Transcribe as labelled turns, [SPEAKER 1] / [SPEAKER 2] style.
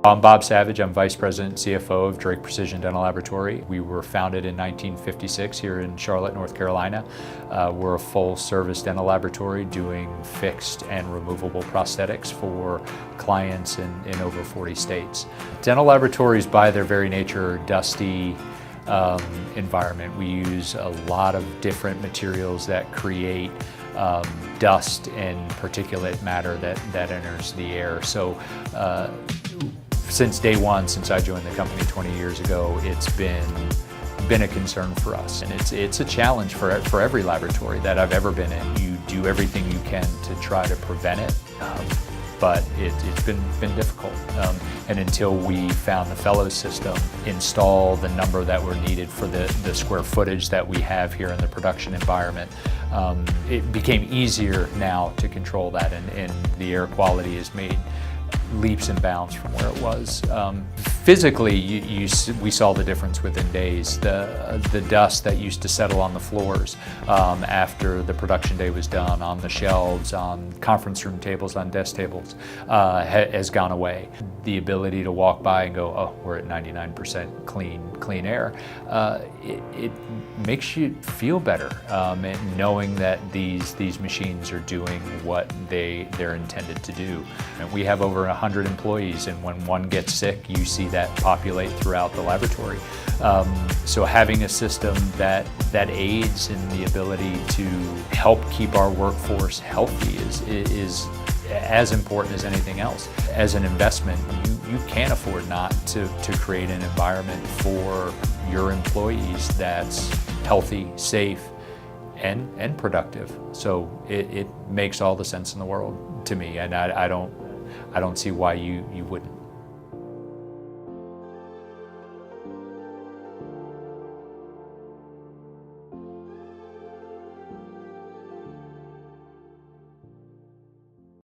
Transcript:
[SPEAKER 1] I'm Bob Savage. I'm Vice President and CFO of Drake Precision Dental Laboratory. We were founded in 1956 here in Charlotte, North Carolina. We're a full-service dental laboratory doing fixed and removable prosthetics for clients in over 40 states. Dental laboratories, by their very nature, are dusty environment. We use a lot of different materials that create dust and particulate matter that enters the air. So since day one, since I joined the company 20 years ago, it's been a concern for us. And it's a challenge for every laboratory that I've ever been in. You do everything you can to try to prevent it, but it's been difficult. And until we found the Fellows system, install the number that were needed for the square footage that we have here in the production environment, it became easier now to control that, and the air quality is made leaps and bounds from where it was. Physically, we saw the difference within days. The dust that used to settle on the floors after the production day was done, on the shelves, on conference room tables, on desk tables, has gone away. The ability to walk by and go, oh, we're at 99% clean air, it makes you feel better, and knowing that these machines are doing what they're intended to do. And we have over 100 employees, and when one gets sick, you see that populate throughout the laboratory. So having a system that aids in the ability to help keep our workforce healthy is as important as anything else. As an investment, you can't afford not to create an environment for your employees that's healthy, safe, and productive. So it makes all the sense in the world to me, and I don't see why you wouldn't.